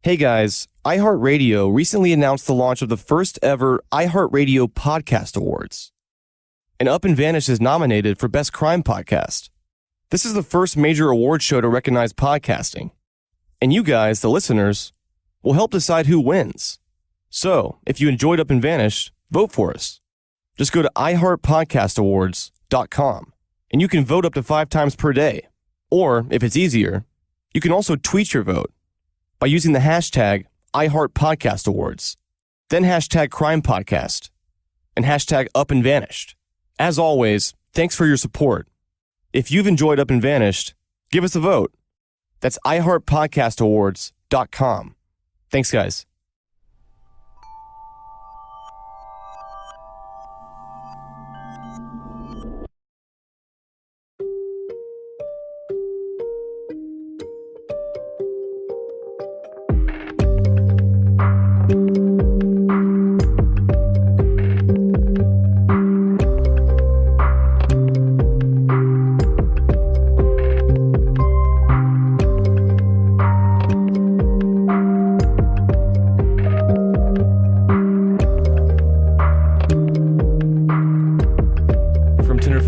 Hey guys, iHeartRadio recently announced the launch of the first ever iHeartRadio Podcast Awards. And Up and Vanish is nominated for Best Crime Podcast. This is the first major award show to recognize podcasting. And you guys, the listeners, will help decide who wins. So, if you enjoyed Up and Vanish, vote for us. Just go to iHeartPodcastAwards.com and you can vote up to 5 times per day. Or, if it's easier, you can also tweet your vote by using the hashtag iHeartPodcastAwards, then hashtag CrimePodcast, and hashtag Up and Vanished. As always, thanks for your support. If you've enjoyed Up and Vanished, give us a vote. That's iHeartPodcastAwards.com. Thanks, guys.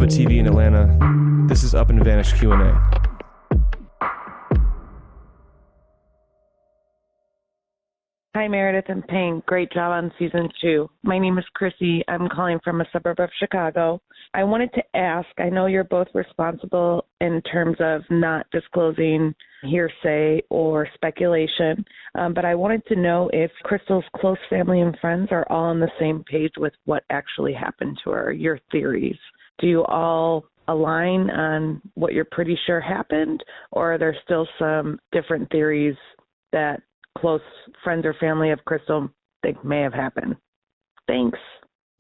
TV in Atlanta. This is Up and Vanish Q&A. Hi, Meredith and Payne. Great job on season 2. My name is Chrissy. I'm calling from a suburb of Chicago. I wanted to ask, I know you're both responsible in terms of not disclosing hearsay or speculation, but I wanted to know if Crystal's close family and friends are all on the same page with what actually happened to her, your theories. Do you all align on what you're pretty sure happened, or are there still some different theories that close friends or family of Crystal think may have happened? Thanks.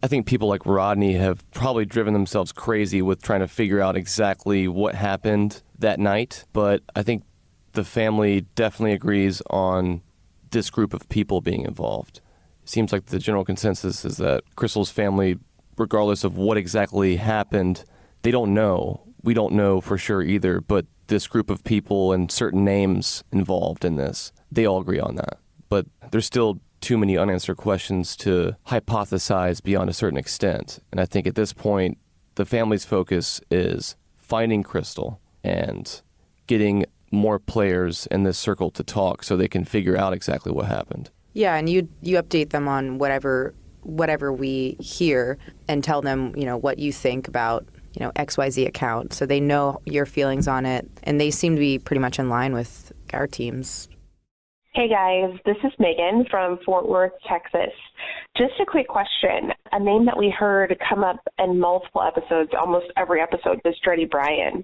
I think people like Rodney have probably driven themselves crazy with trying to figure out exactly what happened that night, but I think the family definitely agrees on this group of people being involved. It seems like the general consensus is that Crystal's family, regardless of what exactly happened, they don't know. We don't know for sure either, but this group of people and certain names involved in this, they all agree on that. But there's still too many unanswered questions to hypothesize beyond a certain extent. And I think at this point, the family's focus is finding Crystal and getting more players in this circle to talk so they can figure out exactly what happened. Yeah, and you update them on whatever we hear and tell them, what you think about, XYZ account. So they know your feelings on it, and they seem to be pretty much in line with our teams. Hey guys, this is Megan from Fort Worth, Texas. Just a quick question. A name that we heard come up in multiple episodes, almost every episode, was Dready Brian.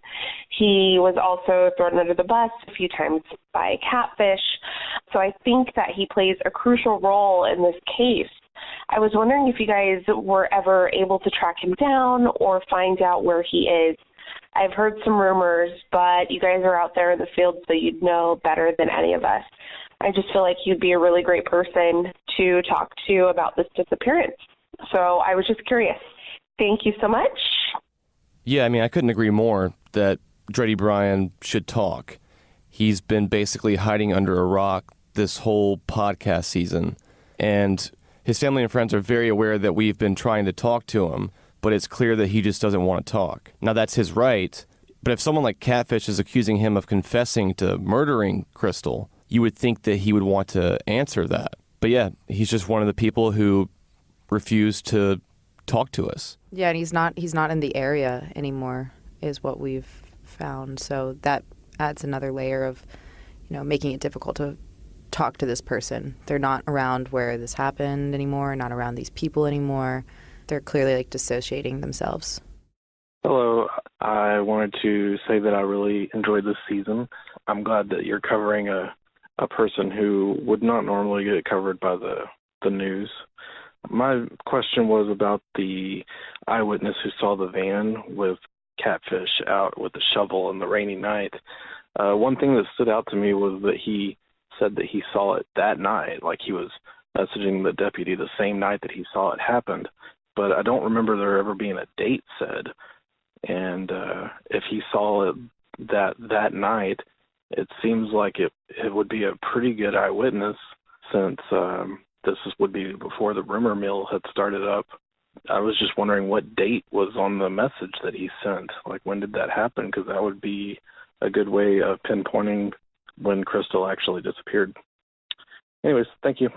He was also thrown under the bus a few times by Catfish. So I think that he plays a crucial role in this case. I was wondering if you guys were ever able to track him down or find out where he is. I've heard some rumors, but you guys are out there in the field, so you'd know better than any of us. I just feel like you'd be a really great person to talk to about this disappearance. So I was just curious. Thank you so much. Yeah, I couldn't agree more that Dready Brian should talk. He's been basically hiding under a rock this whole podcast season, and his family and friends are very aware that we've been trying to talk to him, but it's clear that he just doesn't want to talk. Now, that's his right, but if someone like Catfish is accusing him of confessing to murdering Crystal, you would think that he would want to answer that. But yeah, he's just one of the people who refused to talk to us. Yeah, and he's not in the area anymore, is what we've found. So that adds another layer of, making it difficult to talk to this person. They're not around where this happened anymore, not around these people anymore. They're clearly dissociating themselves. Hello. I wanted to say that I really enjoyed this season. I'm glad that you're covering a person who would not normally get covered by the news. My question was about the eyewitness who saw the van with Catfish out with the shovel in the rainy night. One thing that stood out to me was that he said that he saw it that night, like he was messaging the deputy the same night that he saw it happened. But I don't remember there ever being a date said. And if he saw it that night, it seems like it would be a pretty good eyewitness since would be before the rumor mill had started up. I was just wondering what date was on the message that he sent. Like, when did that happen? Because that would be a good way of pinpointing when Crystal actually disappeared. Anyways, thank you.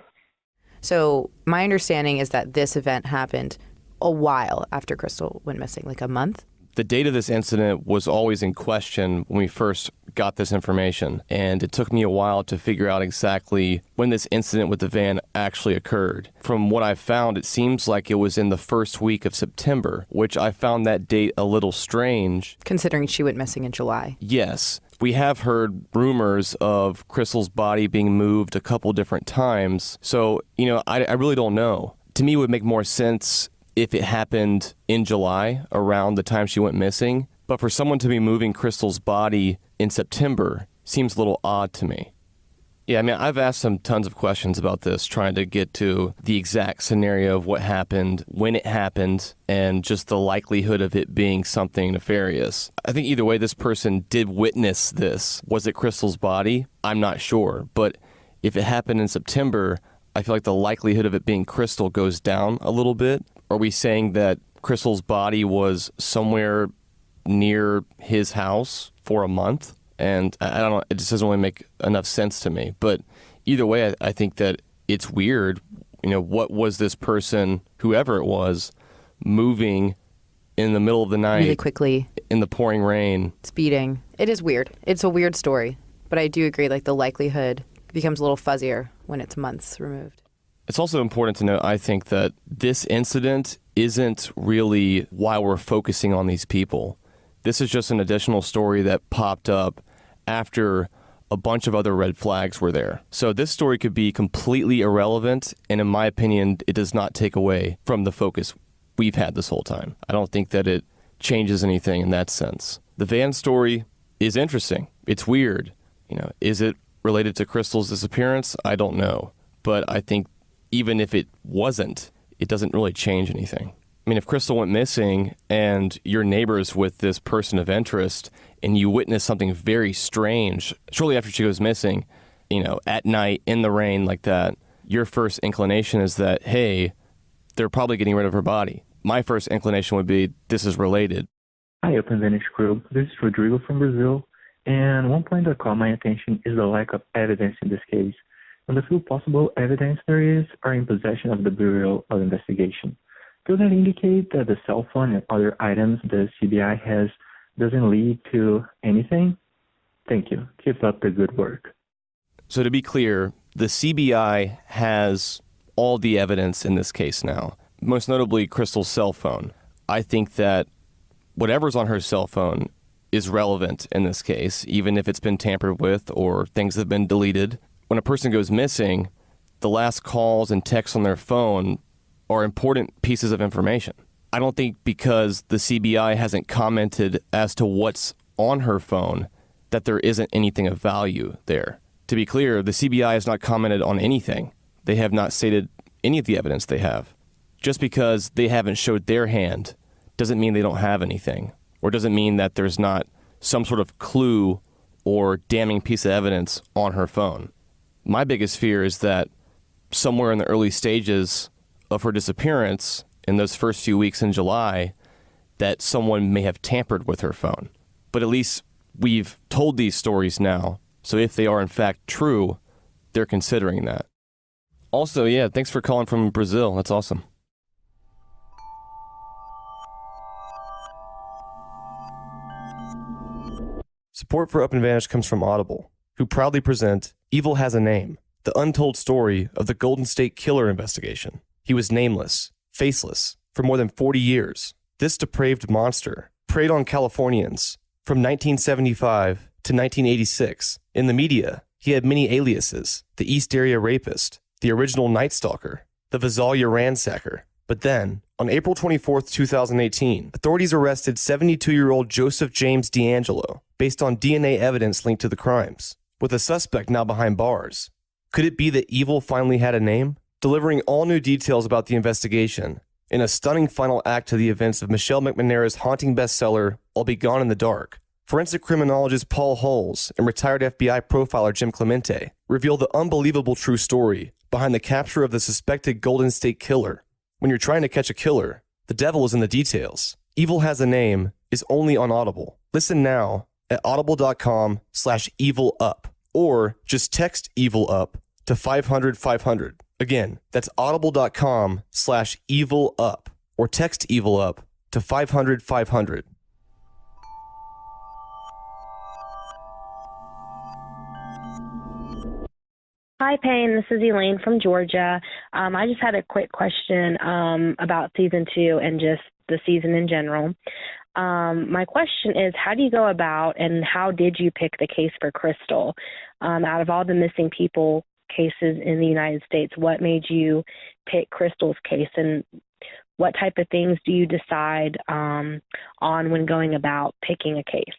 So my understanding is that this event happened a while after Crystal went missing, like a month. The date of this incident was always in question when we first got this information, and it took me a while to figure out exactly when this incident with the van actually occurred. From what I found, it seems like it was in the first week of September, which I found that date a little strange. Considering she went missing in July. Yes. We have heard rumors of Crystal's body being moved a couple different times, so, I really don't know. To me, it would make more sense if it happened in July, around the time she went missing. But for someone to be moving Crystal's body in September seems a little odd to me. Yeah, I've asked some tons of questions about this, trying to get to the exact scenario of what happened, when it happened, and just the likelihood of it being something nefarious. I think either way, this person did witness this. Was it Crystal's body? I'm not sure. But if it happened in September, I feel like the likelihood of it being Crystal goes down a little bit. Are we saying that Crystal's body was somewhere near his house for a month? And I don't know, it just doesn't really make enough sense to me. But either way, I think that it's weird. What was this person, whoever it was, moving in the middle of the night? Really quickly. In the pouring rain. Speeding. It is weird. It's a weird story. But I do agree, the likelihood becomes a little fuzzier when it's months removed. It's also important to note, I think, that this incident isn't really why we're focusing on these people. This is just an additional story that popped up after a bunch of other red flags were there. So this story could be completely irrelevant, and in my opinion, it does not take away from the focus we've had this whole time. I don't think that it changes anything in that sense. The van story is interesting. It's weird. Is it related to Crystal's disappearance? I don't know. But I think even if it wasn't, it doesn't really change anything. If Crystal went missing and you're neighbors with this person of interest and you witness something very strange shortly after she goes missing, at night in the rain like that, your first inclination is that, hey, they're probably getting rid of her body. My first inclination would be, this is related. Hi, Open Vantage crew. This is Rodrigo from Brazil, and one point that caught my attention is the lack of evidence in this case. And the few possible evidence there is are in possession of the Bureau of Investigation. Does that indicate that the cell phone and other items the CBI has doesn't lead to anything? Thank you. Keep up the good work. So to be clear, the CBI has all the evidence in this case now, most notably Crystal's cell phone. I think that whatever's on her cell phone is relevant in this case, even if it's been tampered with or things have been deleted. When a person goes missing, the last calls and texts on their phone are important pieces of information. I don't think because the CBI hasn't commented as to what's on her phone that there isn't anything of value there. To be clear, the CBI has not commented on anything. They have not stated any of the evidence they have. Just because they haven't showed their hand doesn't mean they don't have anything, or doesn't mean that there's not some sort of clue or damning piece of evidence on her phone. My biggest fear is that somewhere in the early stages of her disappearance, in those first few weeks in July, that someone may have tampered with her phone. But at least we've told these stories now, so if they are in fact true, they're considering that. Also, yeah, thanks for calling from Brazil. That's awesome. Support for Open Vantage comes from Audible, who proudly present Evil Has a Name, the untold story of the Golden State Killer investigation. He was nameless, faceless, for more than 40 years. This depraved monster preyed on Californians from 1975 to 1986. In the media, he had many aliases: the East Area Rapist, the Original Night Stalker, the Visalia Ransacker. But then, on April 24, 2018, authorities arrested 72-year-old Joseph James D'Angelo based on DNA evidence linked to the crimes, with a suspect now behind bars. Could it be that evil finally had a name? Delivering all new details about the investigation in a stunning final act to the events of Michelle McNamara's haunting bestseller, I'll Be Gone in the Dark, Forensic criminologist Paul Hulls and retired FBI profiler Jim Clemente reveal the unbelievable true story behind the capture of the suspected Golden State Killer. When you're trying to catch a killer, the devil is in the details. Evil Has a Name is only on Audible. Listen now at audible.com/evilup or just text evil up to 500-500. Again, that's audible.com/evilup or text evil up to 500-500. Hi, Payne. This is Elaine from Georgia. I just had a quick question about season 2 and just the season in general. My question is, how do you go about and how did you pick the case for Crystal? Out of all the missing people cases in the United States, what made you pick Crystal's case, and what type of things do you decide on when going about picking a case?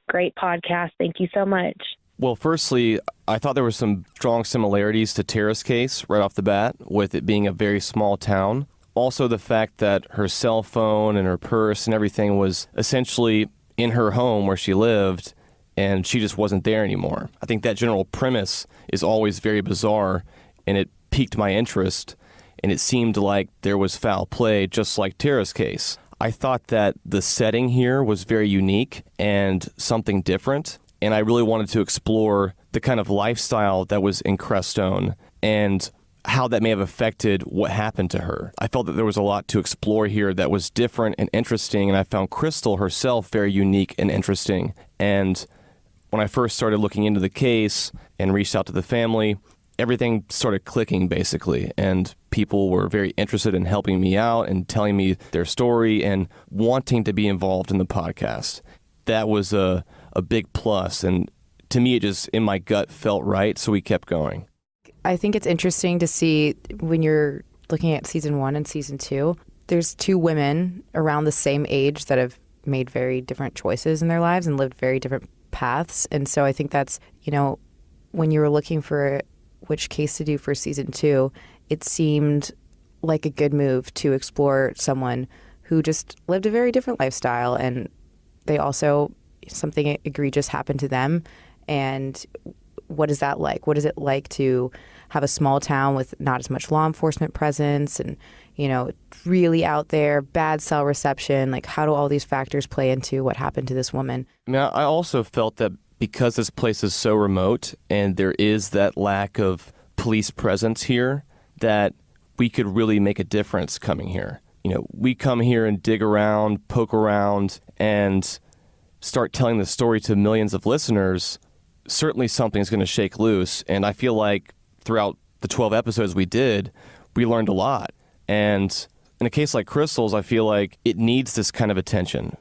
Great podcast. Thank you so much. Well, firstly, I thought there were some strong similarities to Tara's case right off the bat, with it being a very small town. Also, the fact that her cell phone and her purse and everything was essentially in her home where she lived, and she just wasn't there anymore. I think that general premise is always very bizarre, and it piqued my interest, and it seemed like there was foul play, just like Tara's case. I thought that the setting here was very unique and something different, and I really wanted to explore the kind of lifestyle that was in Crestone and how that may have affected what happened to her. I felt that there was a lot to explore here that was different and interesting, and I found Crystal herself very unique and interesting. And when I first started looking into the case and reached out to the family, everything started clicking, basically, and people were very interested in helping me out and telling me their story and wanting to be involved in the podcast. That was a big plus, and to me, it just, in my gut, felt right, so we kept going. I think it's interesting to see when you're looking at season 1 and season 2, there's 2 women around the same age that have made very different choices in their lives and lived very different paths. And so I think that's, when you were looking for which case to do for season 2, it seemed like a good move to explore someone who just lived a very different lifestyle, and they also, something egregious happened to them. And what is that like? What is it like to have a small town with not as much law enforcement presence and, really out there, bad cell reception? Like, how do all these factors play into what happened to this woman? I also felt that because this place is so remote and there is that lack of police presence here, that we could really make a difference coming here. We come here and dig around, poke around, and start telling the story to millions of listeners. Certainly something's going to shake loose. And I feel like throughout the 12 episodes we did, we learned a lot. And in a case like Crystal's, I feel like it needs this kind of attention.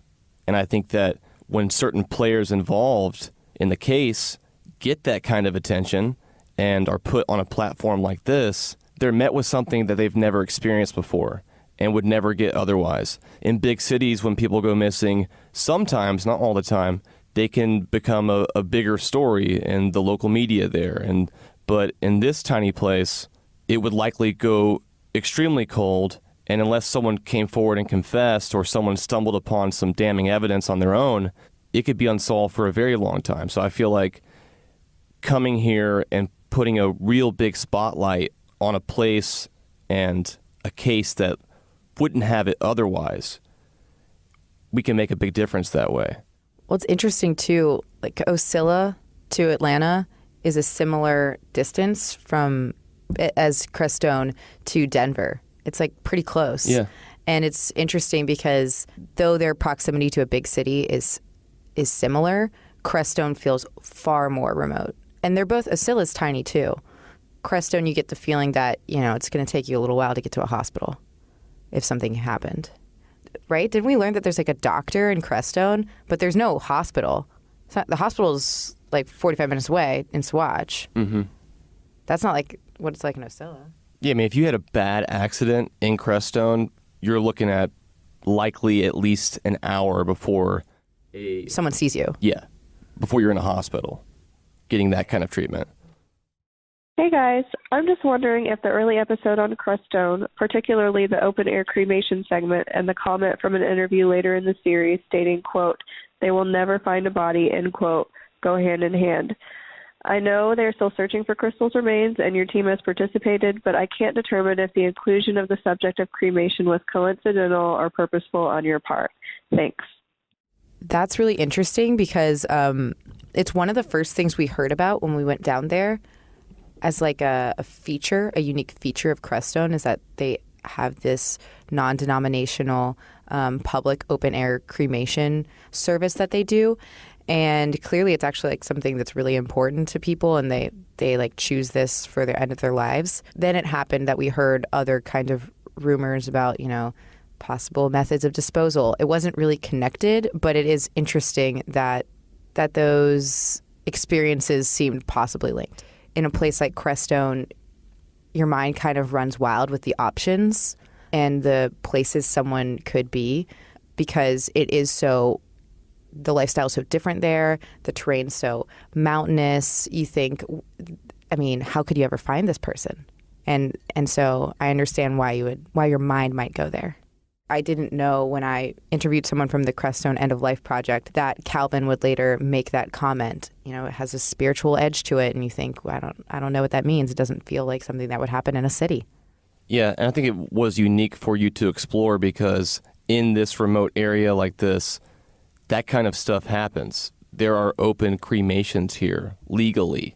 And I think that when certain players involved in the case get that kind of attention and are put on a platform like this, they're met with something that they've never experienced before and would never get otherwise. In big cities, when people go missing, sometimes, not all the time, they can become a bigger story in the local media there. But in this tiny place, it would likely go extremely cold, and unless someone came forward and confessed or someone stumbled upon some damning evidence on their own, it could be unsolved for a very long time. So I feel like coming here and putting a real big spotlight on a place and a case that wouldn't have it otherwise, we can make a big difference that way. Well, it's interesting, too, like Ocilla to Atlanta is a similar distance from as Crestone to Denver. It's like pretty close. Yeah. And it's interesting because though their proximity to a big city is similar, Crestone feels far more remote. And they're both, Ocilla's tiny too. Crestone, you get the feeling that, it's going to take you a little while to get to a hospital if something happened. Right? Didn't we learn that there's like a doctor in Crestone, but there's no hospital? The hospital's like 45 minutes away in Swatch. Mm-hmm. That's not like what it's like in Ocilla. Yeah, if you had a bad accident in Crestone, you're looking at likely at least an hour before someone sees you. Yeah, before you're in a hospital getting that kind of treatment. Hey guys, I'm just wondering if the early episode on Crestone, particularly the open air cremation segment and the comment from an interview later in the series stating, quote, They will never find a body, end quote, go hand in hand. I know they're still searching for Crystal's remains and your team has participated, but I can't determine if the inclusion of the subject of cremation was coincidental or purposeful on your part. Thanks. That's really interesting because it's one of the first things we heard about when we went down there as like a feature, a unique feature of Crestone, is that they have this non-denominational public open-air cremation service that they do. And clearly it's actually like something that's really important to people, and they like choose this for the end of their lives. Then it happened that we heard other kind of rumors about, you know, possible methods of disposal. It wasn't really connected, but it is interesting that those experiences seemed possibly linked. In a place like Crestone, your mind kind of runs wild with the options and the places someone could be, because it is so, the lifestyle is so different there, the terrain's so mountainous. You think, I mean, how could you ever find this person? And so I understand why your mind might go there. I didn't know when I interviewed someone from the Crestone End of Life Project that Calvin would later make that comment. You know, it has a spiritual edge to it, and you think, well, I don't know what that means. It doesn't feel like something that would happen in a city. Yeah, and I think it was unique for you to explore because in this remote area like this, that kind of stuff happens. There are open cremations here legally.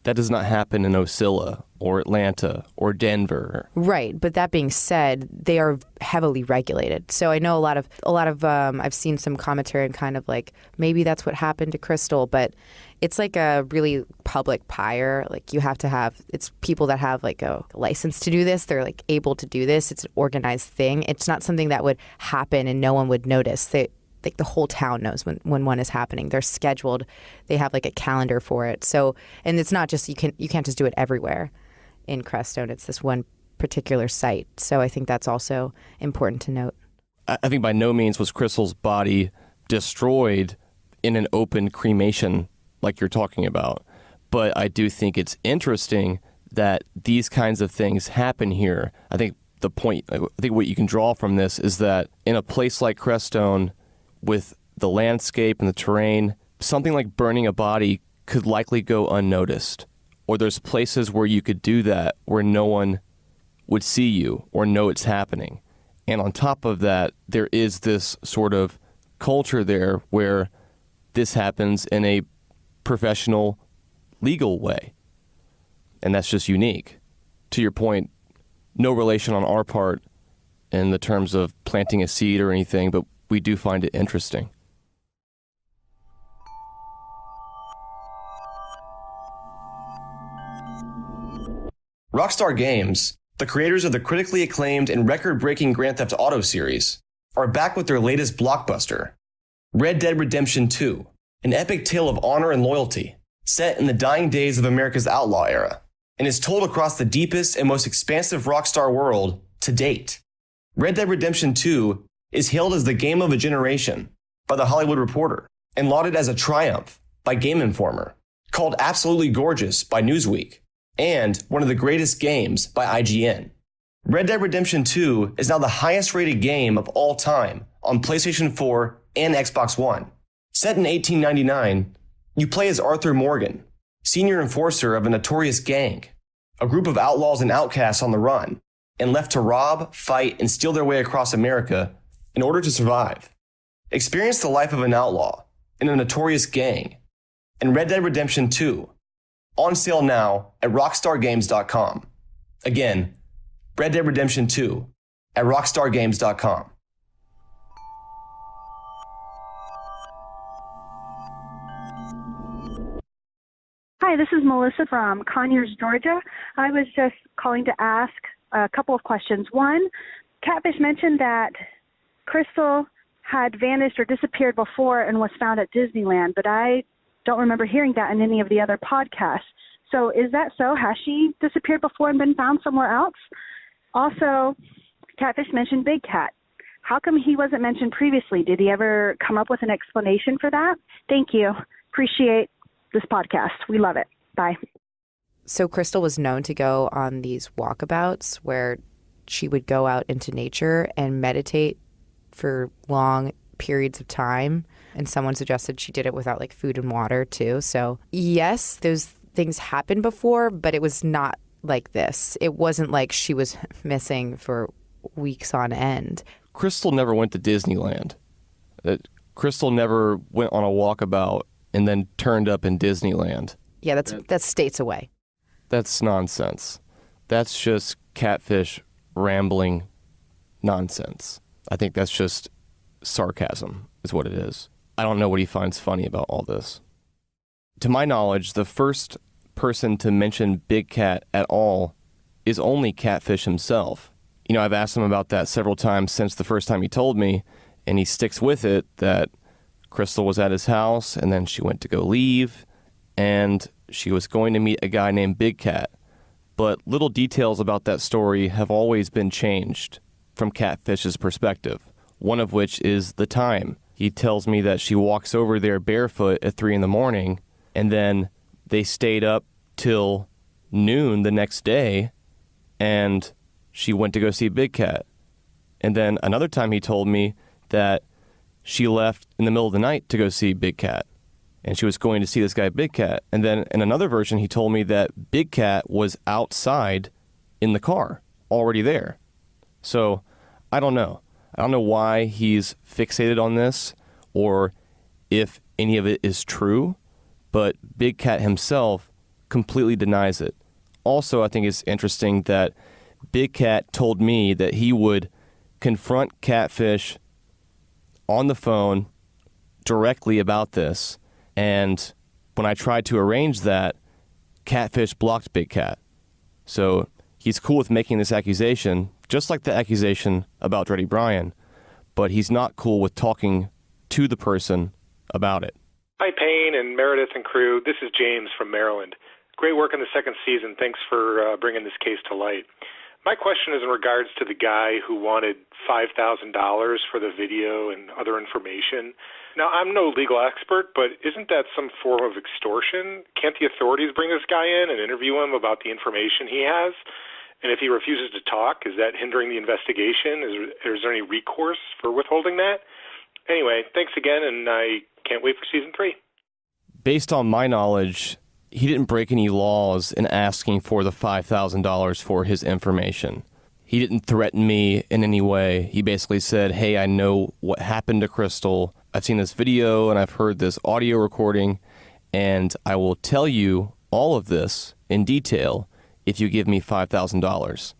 That does not happen in Ocilla or Atlanta or Denver. Right, but that being said, they are heavily regulated. So I know a lot of I've seen some commentary and kind of like maybe that's what happened to Crystal, but it's like a really public pyre. Like you have to have, it's people that have like a license to do this. They're like able to do this. It's an organized thing. It's not something that would happen and no one would notice. Like the whole town knows when one is happening. They're scheduled. They have like a calendar for it. So, and it's not just, you can't just do it everywhere in Crestone. It's this one particular site. So I think that's also important to note. I think by no means was Crystal's body destroyed in an open cremation like you're talking about. But I do think it's interesting that these kinds of things happen here. I think what you can draw from this is that in a place like Crestone, with the landscape and the terrain, something like burning a body could likely go unnoticed. Or there's places where you could do that where no one would see you or know it's happening. And on top of that, there is this sort of culture there where this happens in a professional, legal way. And that's just unique. To your point, no relation on our part in the terms of planting a seed or anything, but we do find it interesting. Rockstar Games, the creators of the critically acclaimed and record-breaking Grand Theft Auto series, are back with their latest blockbuster, Red Dead Redemption 2, an epic tale of honor and loyalty, set in the dying days of America's outlaw era, and is told across the deepest and most expansive Rockstar world to date. Red Dead Redemption 2 is hailed as the game of a generation by The Hollywood Reporter and lauded as a triumph by Game Informer, called absolutely gorgeous by Newsweek, and one of the greatest games by IGN. Red Dead Redemption 2 is now the highest rated game of all time on PlayStation 4 and Xbox One. Set in 1899, you play as Arthur Morgan, senior enforcer of a notorious gang, a group of outlaws and outcasts on the run, and left to rob, fight, and steal their way across America in order to survive. Experience the life of an outlaw in a notorious gang in Red Dead Redemption 2, on sale now at rockstargames.com. Again, Red Dead Redemption 2 at rockstargames.com. Hi, this is Melissa from Conyers, Georgia. I was just calling to ask a couple of questions. One, Catfish mentioned that Crystal had vanished or disappeared before and was found at Disneyland, but I don't remember hearing that in any of the other podcasts. So is that so? Has she disappeared before and been found somewhere else? Also, Catfish mentioned Big Cat. How come he wasn't mentioned previously? Did he ever come up with an explanation for that? Thank you. Appreciate this podcast. We love it. Bye. So Crystal was known to go on these walkabouts where she would go out into nature and meditate for long periods of time. And someone suggested she did it without like food and water too. So yes, those things happened before, but it was not like this. It wasn't like she was missing for weeks on end. Crystal never went to Disneyland. Crystal never went on a walkabout and then turned up in Disneyland. Yeah, that's states away. That's nonsense. That's just catfish rambling nonsense. I think that's just sarcasm is what it is. I don't know what he finds funny about all this. To my knowledge, the first person to mention Big Cat at all is only Catfish himself. You know, I've asked him about that several times since the first time he told me, and he sticks with it that Crystal was at his house, and then she went to go leave, and she was going to meet a guy named Big Cat. But little details about that story have always been changed from Catfish's perspective, one of which is the time. He tells me that she walks over there barefoot at 3 a.m, and then they stayed up till noon the next day, and she went to go see Big Cat. And then another time he told me that she left in the middle of the night to go see Big Cat, and she was going to see this guy Big Cat. And then in another version, he told me that Big Cat was outside in the car, already there. So I don't know. I don't know why he's fixated on this or if any of it is true, but Big Cat himself completely denies it. Also, I think it's interesting that Big Cat told me that he would confront Catfish on the phone directly about this. And when I tried to arrange that, Catfish blocked Big Cat. So he's cool with making this accusation, just like the accusation about Dready Brian, but he's not cool with talking to the person about it. Hi, Payne and Meredith and crew. This is James from Maryland. Great work in the second season. Thanks for bringing this case to light. My question is in regards to the guy who wanted $5,000 for the video and other information. Now, I'm no legal expert, but isn't that some form of extortion? Can't the authorities bring this guy in and interview him about the information he has? And if he refuses to talk, is that hindering the investigation? Is there any recourse for withholding that? Anyway, thanks again, and I can't wait for season 3. Based on my knowledge, he didn't break any laws in asking for the $5,000 for his information. He didn't threaten me in any way. He basically said, hey, I know what happened to Crystal. I've seen this video and I've heard this audio recording, and I will tell you all of this in detail if you give me $5,000.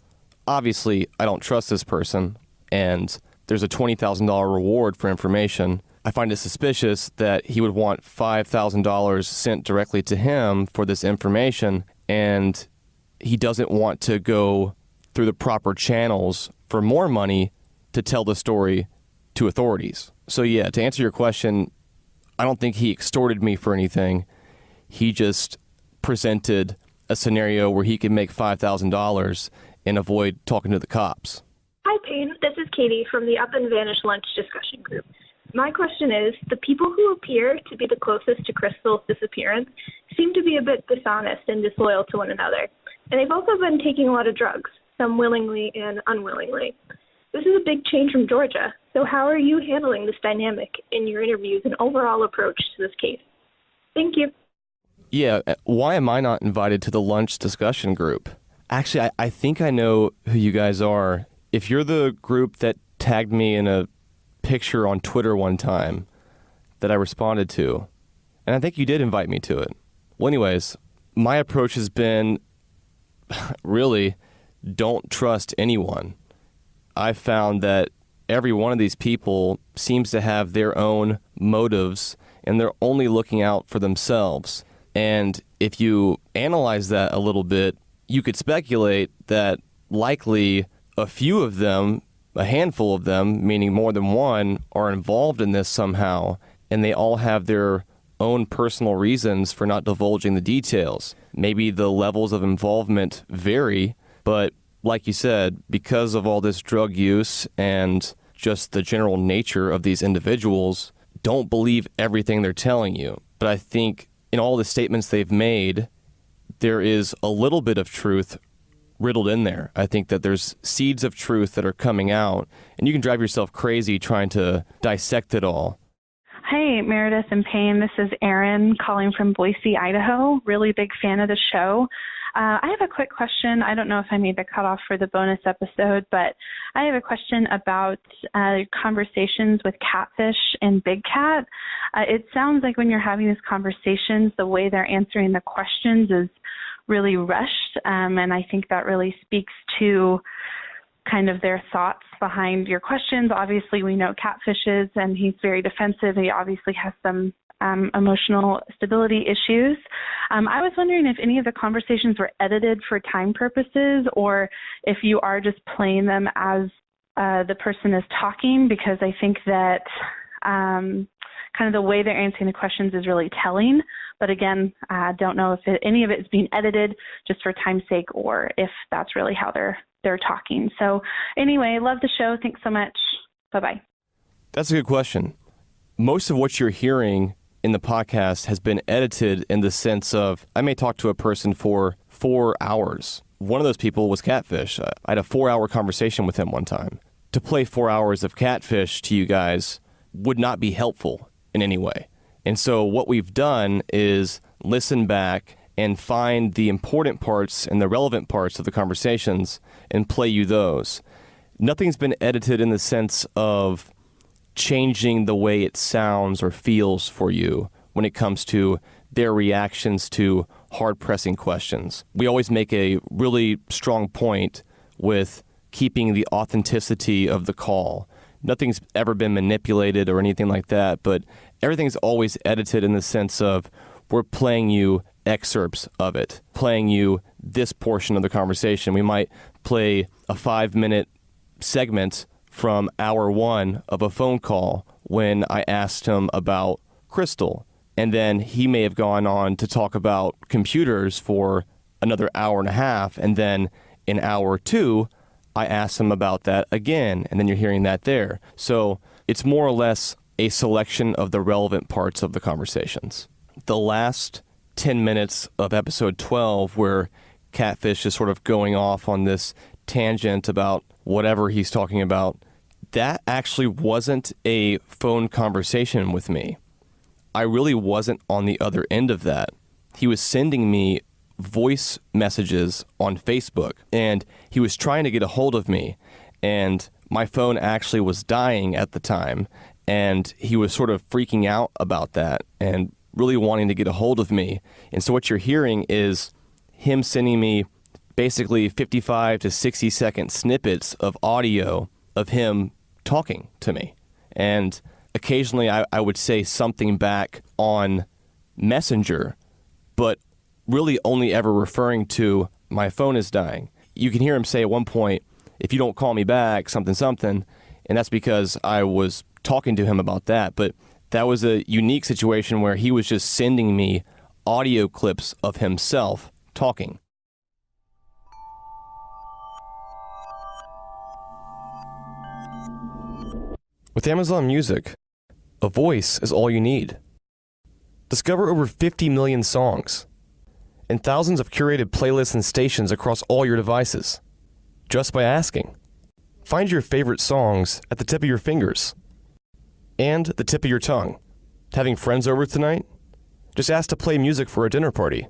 Obviously, I don't trust this person, and there's a $20,000 reward for information. I find it suspicious that he would want $5,000 sent directly to him for this information, and he doesn't want to go through the proper channels for more money to tell the story to authorities. So yeah, to answer your question, I don't think he extorted me for anything. He just presented a scenario where he could make $5,000 and avoid talking to the cops. Hi, Payne. This is Katie from the Up and Vanish Lunch discussion group. My question is, the people who appear to be the closest to Crystal's disappearance seem to be a bit dishonest and disloyal to one another. And they've also been taking a lot of drugs, some willingly and unwillingly. This is a big change from Georgia. So how are you handling this dynamic in your interviews and overall approach to this case? Thank you. Yeah, why am I not invited to the lunch discussion group? Actually, I think I know who you guys are. If you're the group that tagged me in a picture on Twitter one time that I responded to, and I think you did invite me to it. Well, anyways, my approach has been really don't trust anyone. I've found that every one of these people seems to have their own motives, and they're only looking out for themselves. And if you analyze that a little bit, you could speculate that likely a few of them, a handful of them, meaning more than one, are involved in this somehow, and they all have their own personal reasons for not divulging the details. Maybe the levels of involvement vary, but like you said, because of all this drug use and just the general nature of these individuals, don't believe everything they're telling you. But I think in all the statements they've made, there is a little bit of truth riddled in there. I think that there's seeds of truth that are coming out, and you can drive yourself crazy trying to dissect it all. Hey, Meredith and Payne. This is Erin calling from Boise, Idaho. Really big fan of the show. I have a quick question. I don't know if I made the cutoff for the bonus episode, but I have a question about conversations with Catfish and Big Cat. It sounds like when you're having these conversations, the way they're answering the questions is really rushed, and I think that really speaks to kind of their thoughts behind your questions. Obviously, we know Catfish's, and he's very defensive. He obviously has some emotional stability issues. I was wondering if any of the conversations were edited for time purposes, or if you are just playing them as the person is talking, because I think that kind of the way they're answering the questions is really telling. But again, I don't know if any of it is being edited just for time's sake, or if that's really how they're talking. So anyway, love the show. Thanks so much. Bye-bye. That's a good question. Most of what you're hearing in the podcast has been edited in the sense of I may talk to a person for 4 hours. One of those people was Catfish. I had a 4-hour conversation with him one time. To play 4 hours of Catfish to you guys would not be helpful in any way. And so what we've done is listen back and find the important parts and the relevant parts of the conversations and play you those. Nothing's been edited in the sense of changing the way it sounds or feels for you when it comes to their reactions to hard-pressing questions. We always make a really strong point with keeping the authenticity of the call. Nothing's ever been manipulated or anything like that, but everything's always edited in the sense of we're playing you excerpts of it, playing you this portion of the conversation. We might play a 5-minute segment from hour 1 of a phone call when I asked him about Crystal. And then he may have gone on to talk about computers for another hour and a half. And then in hour 2, I asked him about that again. And then you're hearing that there. So it's more or less a selection of the relevant parts of the conversations. The last 10 minutes of episode 12, where Catfish is sort of going off on this tangent about whatever he's talking about, that actually wasn't a phone conversation with me. I really wasn't on the other end of that. He was sending me voice messages on Facebook, and he was trying to get a hold of me, and my phone actually was dying at the time, and he was sort of freaking out about that and really wanting to get a hold of me. And so what you're hearing is him sending me basically 55 to 60 second snippets of audio of him talking to me. And occasionally I would say something back on Messenger, but really only ever referring to my phone is dying. You can hear him say at one point, if you don't call me back, something, and that's because I was talking to him about that. But that was a unique situation where he was just sending me audio clips of himself talking. With Amazon Music, a voice is all you need. Discover over 50 million songs and thousands of curated playlists and stations across all your devices, just by asking. Find your favorite songs at the tip of your fingers and the tip of your tongue. Having friends over tonight? Just ask to play music for a dinner party.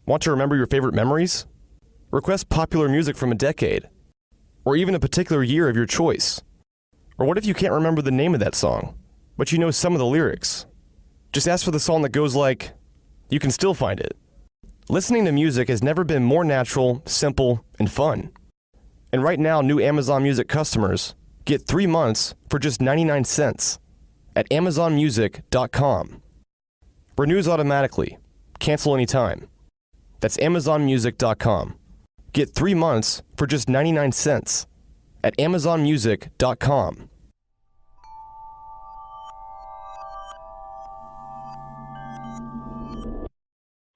Want to remember your favorite memories? Request popular music from a decade, or even a particular year of your choice. Or what if you can't remember the name of that song, but you know some of the lyrics? Just ask for the song that goes like, you can still find it. Listening to music has never been more natural, simple, and fun. And right now, new Amazon Music customers get 3 months for just 99 cents at amazonmusic.com. Renews automatically. Cancel anytime. That's amazonmusic.com. Get 3 months for just 99 cents at amazonmusic.com.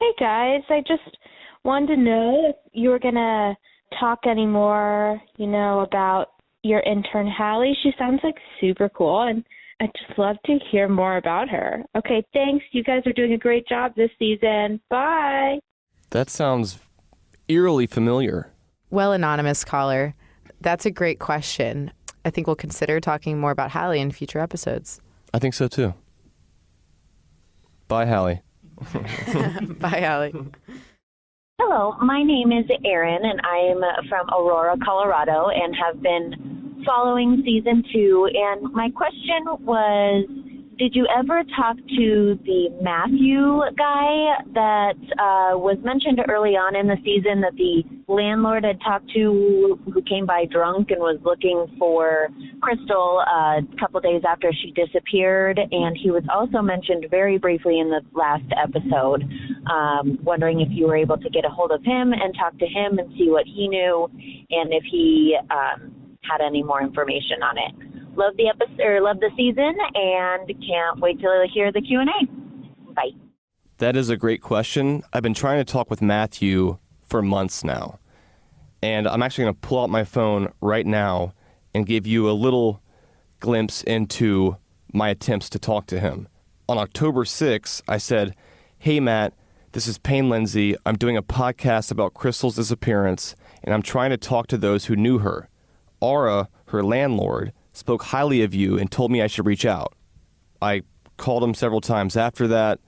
Hey guys, I just wanted to know if you were going to talk anymore, about your intern Hallie. She sounds like super cool, and I'd just love to hear more about her. Okay, thanks. You guys are doing a great job this season. Bye. That sounds eerily familiar. Well, anonymous caller, that's a great question. I think we'll consider talking more about Hallie in future episodes. I think so too. Bye, Hallie. Bye, Hallie. Hello, my name is Erin, and I'm from Aurora, Colorado, and have been following season 2. And my question was, did you ever talk to the Matthew guy that was mentioned early on in the season that the landlord had talked to, who came by drunk and was looking for Crystal a couple days after she disappeared? And he was also mentioned very briefly in the last episode. Wondering if you were able to get a hold of him and talk to him and see what he knew, and if he had any more information on it. Love the episode, or love the season, and can't wait to hear the Q&A. Bye. That is a great question. I've been trying to talk with Matthew for months now, and I'm actually going to pull out my phone right now and give you a little glimpse into my attempts to talk to him. On October 6th, I said, "Hey, Matt, this is Payne Lindsey. I'm doing a podcast about Crystal's disappearance, and I'm trying to talk to those who knew her. Aura, her landlord, spoke highly of you and told me I should reach out." I called him several times after that.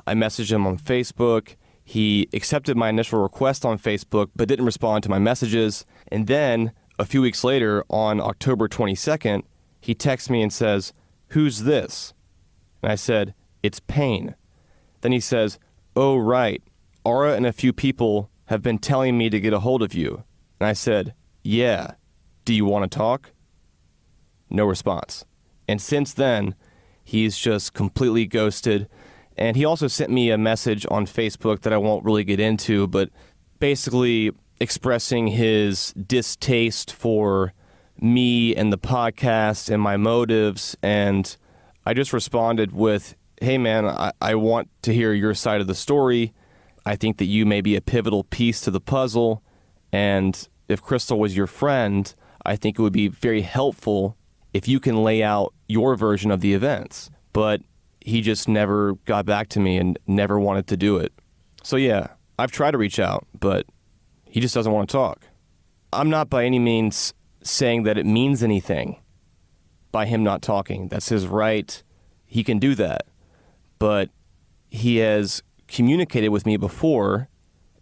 I messaged him on Facebook. He accepted my initial request on Facebook, but didn't respond to my messages. And then, a few weeks later, on October 22nd, he texts me and says, "Who's this?" And I said, "It's Payne." Then he says, "Oh, right. Aura and a few people have been telling me to get a hold of you." And I said, "Yeah. Do you want to talk?" No response. And since then, he's just completely ghosted. And he also sent me a message on Facebook that I won't really get into, but basically expressing his distaste for me and the podcast and my motives. And I just responded with, "Hey, man, I want to hear your side of the story. I think that you may be a pivotal piece to the puzzle. And if Crystal was your friend, I think it would be very helpful if you can lay out your version of the events." But he just never got back to me and never wanted to do it. So yeah, I've tried to reach out, but he just doesn't want to talk. I'm not by any means saying that it means anything by him not talking. That's his right. He can do that. But he has communicated with me before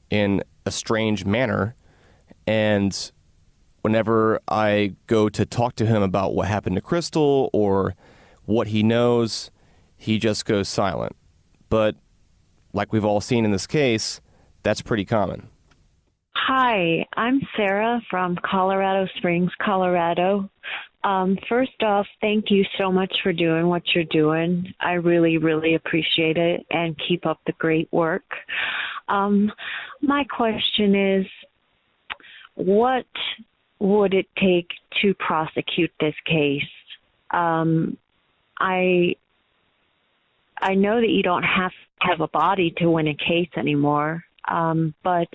in a strange manner, and whenever I go to talk to him about what happened to Crystal or what he knows, he just goes silent. But like we've all seen in this case, that's pretty common. Hi, I'm Sarah from Colorado Springs, Colorado. First off, thank you so much for doing what you're doing. I really, really appreciate it, and keep up the great work. My question is, what would it take to prosecute this case? I know that you don't have to have a body to win a case anymore, but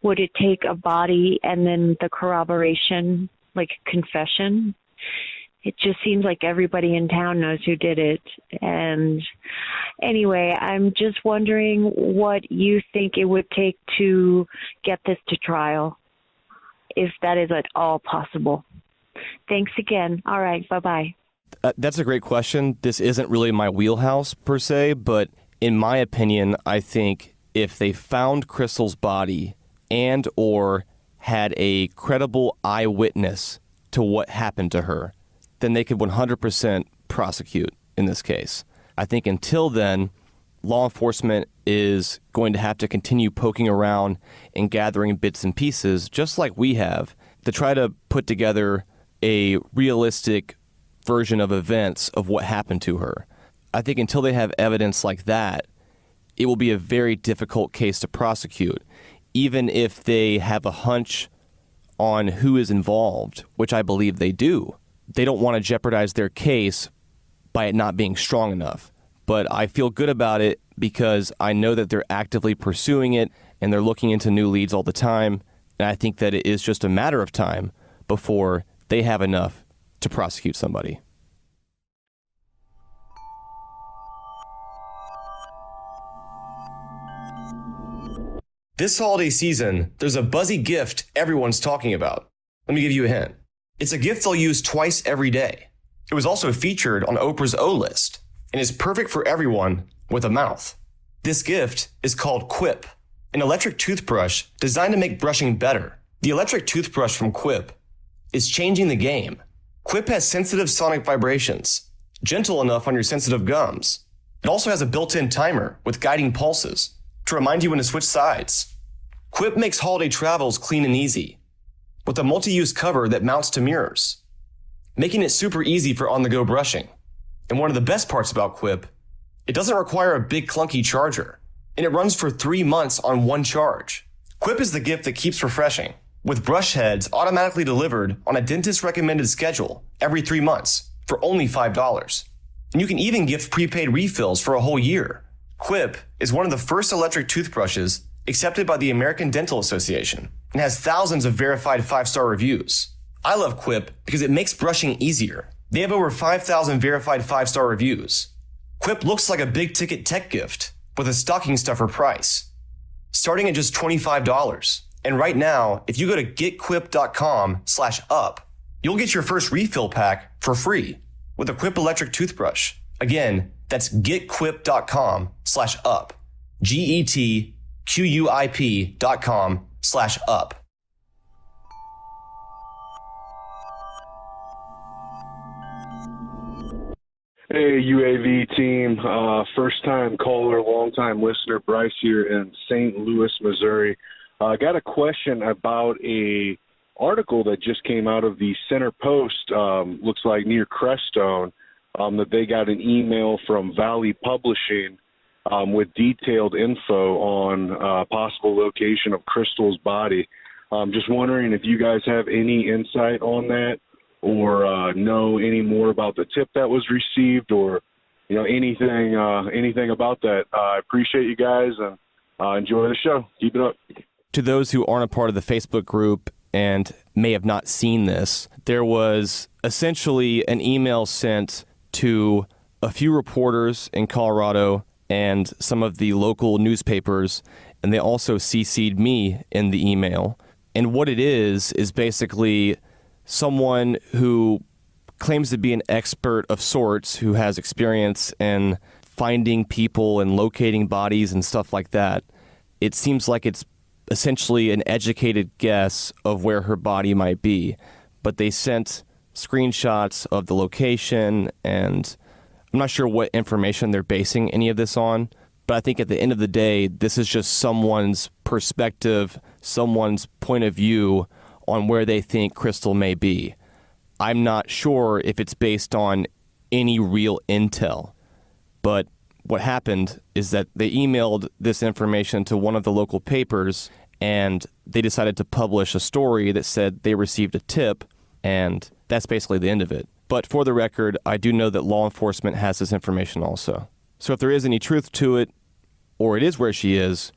would it take a body and then the corroboration, like confession? It just seems like everybody in town knows who did it. And anyway, I'm just wondering what you think it would take to get this to trial, if that is at all possible. Thanks again. All right. Bye-bye. That's a great question. This isn't really my wheelhouse per se, but in my opinion, I think if they found Crystal's body and or had a credible eyewitness to what happened to her, then they could 100% prosecute in this case. I think until then, law enforcement is going to have to continue poking around and gathering bits and pieces, just like we have, to try to put together a realistic version of events of what happened to her. I think until they have evidence like that, it will be a very difficult case to prosecute, even if they have a hunch on who is involved, which I believe they do. They don't want to jeopardize their case by it not being strong enough. But I feel good about it because I know that they're actively pursuing it and they're looking into new leads all the time. And I think that it is just a matter of time before they have enough to prosecute somebody. This holiday season, there's a buzzy gift everyone's talking about. Let me give you a hint. It's a gift they'll use twice every day. It was also featured on Oprah's O List. and is perfect for everyone with a mouth. This gift is called Quip, an electric toothbrush designed to make brushing better. The electric toothbrush from Quip is changing the game. Quip has sensitive sonic vibrations, gentle enough on your sensitive gums. It also has a built-in timer with guiding pulses to remind you when to switch sides. Quip makes holiday travels clean and easy, with a multi-use cover that mounts to mirrors, making it super easy for on-the-go brushing. And one of the best parts about Quip, it doesn't require a big clunky charger, and it runs for 3 months on one charge. Quip is the gift that keeps refreshing, with brush heads automatically delivered on a dentist-recommended schedule every 3 months for only $5. And you can even gift prepaid refills for a whole year. Quip is one of the first electric toothbrushes accepted by the American Dental Association and has thousands of verified 5-star reviews. I love Quip because it makes brushing easier. They have over 5,000 verified 5-star reviews. Quip looks like a big-ticket tech gift with a stocking stuffer price, starting at just $25. And right now, if you go to getquip.com/up, you'll get your first refill pack for free with a Quip electric toothbrush. Again, that's getquip.com/up. GETQUIP.com/up. Hey, UAV team. First time caller, long time listener, Bryce here in St. Louis, Missouri. I got a question about a article that just came out of the Center Post, looks like near Crestone, that they got an email from Valley Publishing with detailed info on possible location of Crystal's body. Just wondering if you guys have any insight on that, or know any more about the tip that was received, or anything about that. I appreciate you guys, and enjoy the show. Keep it up. To those who aren't a part of the Facebook group and may have not seen this, there was essentially an email sent to a few reporters in Colorado and some of the local newspapers, and they also CC'd me in the email. And what it is basically someone who claims to be an expert of sorts, who has experience in finding people and locating bodies and stuff like that. It seems like it's essentially an educated guess of where her body might be, but they sent screenshots of the location, and I'm not sure what information they're basing any of this on, but I think at the end of the day, this is just someone's perspective, someone's point of view on where they think Crystal may be. I'm not sure if it's based on any real intel, but what happened is that they emailed this information to one of the local papers, and they decided to publish a story that said they received a tip, and that's basically the end of it. But for the record, I do know that law enforcement has this information also. So if there is any truth to it, or it is where she is,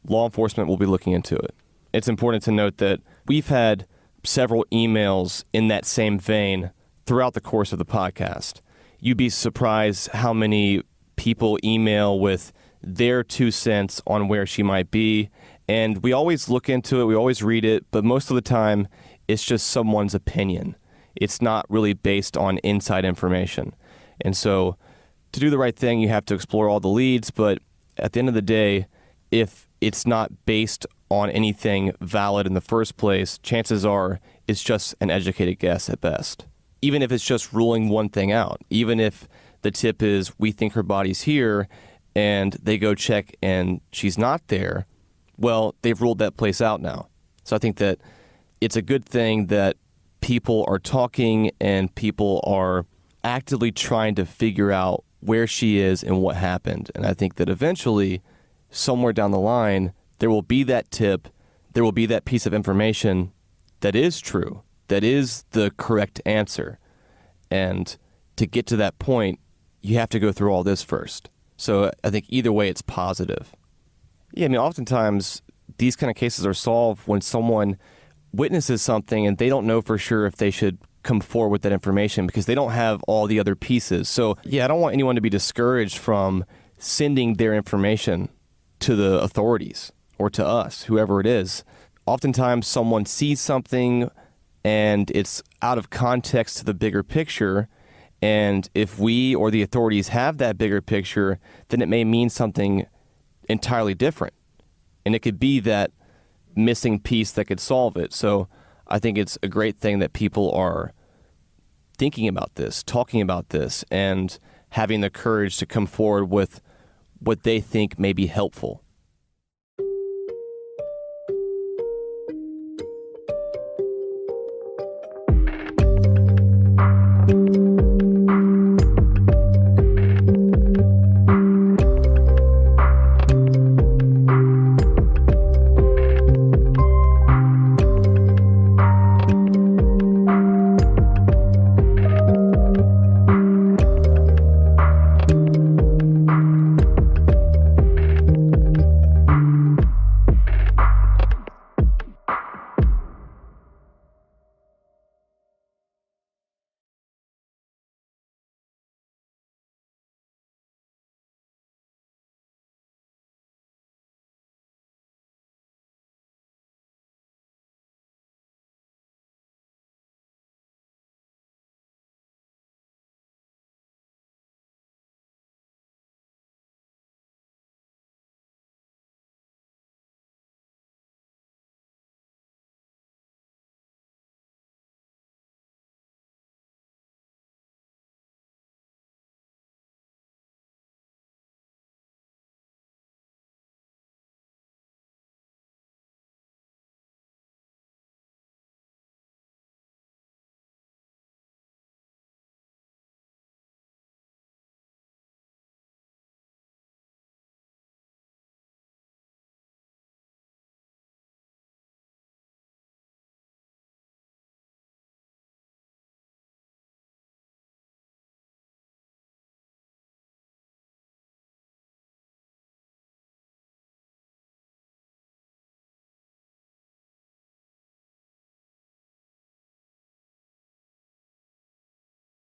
law enforcement will be looking into it. It's important to note that we've had several emails in that same vein throughout the course of the podcast. You'd be surprised how many people email with their 2 cents on where she might be. And we always look into it, we always read it, but most of the time it's just someone's opinion. It's not really based on inside information. And so to do the right thing, you have to explore all the leads, but at the end of the day, if it's not based on anything valid in the first place, chances are it's just an educated guess at best. Even if it's just ruling one thing out, even if the tip is we think her body's here and they go check and she's not there, well, they've ruled that place out now. So I think that it's a good thing that people are talking and people are actively trying to figure out where she is and what happened. And I think that eventually, somewhere down the line, there will be that tip, there will be that piece of information that is true, that is the correct answer. And to get to that point, you have to go through all this first. So I think either way, it's positive. Yeah, I mean, oftentimes these kind of cases are solved when someone witnesses something and they don't know for sure if they should come forward with that information because they don't have all the other pieces. So yeah, I don't want anyone to be discouraged from sending their information to the authorities or to us, whoever it is. Oftentimes someone sees something and it's out of context to the bigger picture, And if we or the authorities have that bigger picture, then it may mean something entirely different. And it could be that missing piece that could solve it. So I think it's a great thing that people are thinking about this, talking about this, and having the courage to come forward with what they think may be helpful.